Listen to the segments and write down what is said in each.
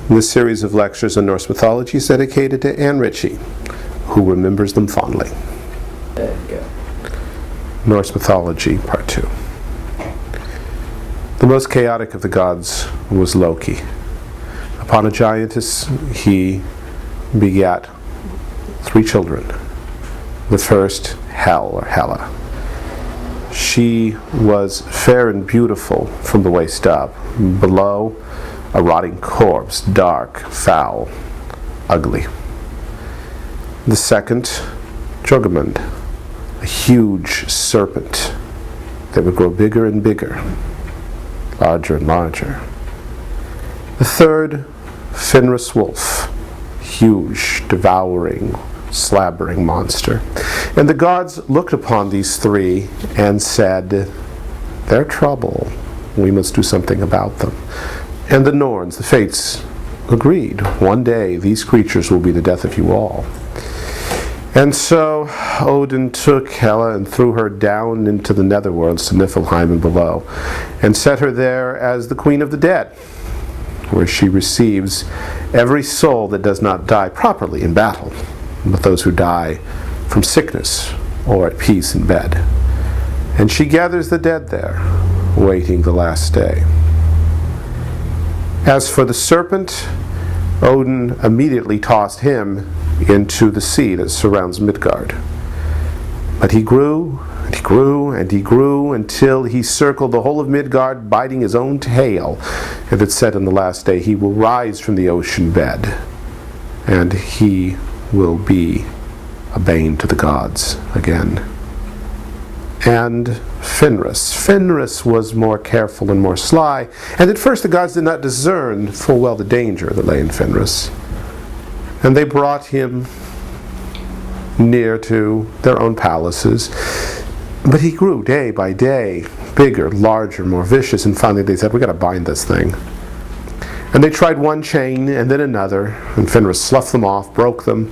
This series of lectures on Norse mythology is dedicated to Anne Ricci, who remembers them fondly. There you go. Norse Mythology, Part 2. The most chaotic of the gods was Loki. Upon a giantess, he begat 3 children. The first, Hel, or Hela. She was fair and beautiful from the waist up. Below, a rotting corpse, dark, foul, ugly. The second, Juggermund, a huge serpent that would grow bigger and bigger, larger and larger. The third, Fenris Wolf, huge, devouring, slabbering monster. And the gods looked upon these 3 and said, "They're trouble. We must do something about them." And the Norns, the Fates, agreed. One day these creatures will be the death of you all. And so Odin took Hela and threw her down into the netherworlds to Niflheim and below, and set her there as the queen of the dead, where she receives every soul that does not die properly in battle, but those who die from sickness or at peace in bed. And she gathers the dead there, waiting the last day. As for the serpent, Odin immediately tossed him into the sea that surrounds Midgard. But he grew, and he grew, and he grew, until he circled the whole of Midgard, biting his own tail. And it said in the last day, he will rise from the ocean bed, and he will be a bane to the gods again. And Fenris was more careful and more sly, and at first the gods did not discern full well the danger that lay in Fenris. And they brought him near to their own palaces. But he grew day by day, bigger, larger, more vicious, and finally they said, "We got to bind this thing." And they tried one chain and then another, and Fenris sloughed them off, broke them,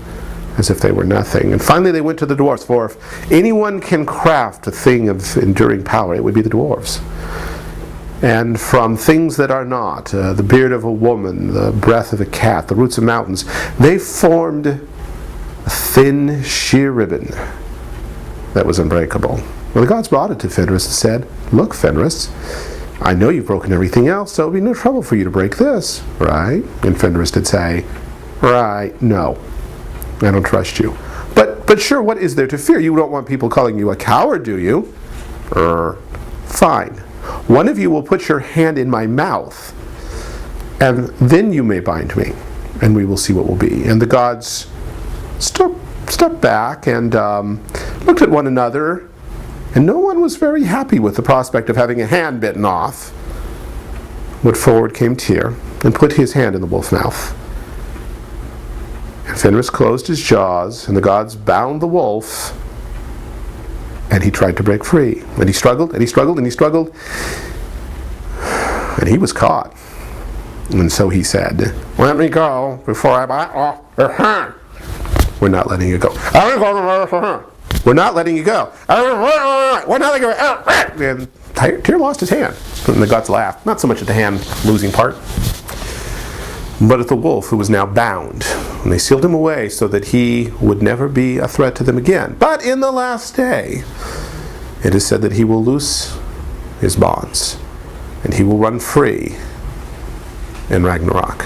as if they were nothing. And finally they went to the dwarves, for if anyone can craft a thing of enduring power, it would be the dwarves. And from things that are not, the beard of a woman, the breath of a cat, the roots of mountains, they formed a thin, sheer ribbon that was unbreakable. Well, the gods brought it to Fenris and said, "Look, Fenris, I know you've broken everything else, so it would be no trouble for you to break this, right?" And Fenris did say, "Right, no. I don't trust you. But sure, what is there to fear? You don't want people calling you a coward, do you? Fine. One of you will put your hand in my mouth, and then you may bind me, and we will see what will be." And the gods stepped back and looked at one another, and no one was very happy with the prospect of having a hand bitten off. But forward came Tyr and put his hand in the wolf's mouth. And Fenris closed his jaws, and the gods bound the wolf, and he tried to break free. And he struggled, and he struggled, and he struggled, and he was caught. And so he said, "Let me go before I bite off your hand." "We're not letting you go." "We're not letting you go." "We're not letting you go." And Tyr lost his hand. And the gods laughed, not so much at the hand losing part, but at the wolf who was now bound. And they sealed him away so that he would never be a threat to them again. But in the last day, it is said that he will loose his bonds, and he will run free in Ragnarok.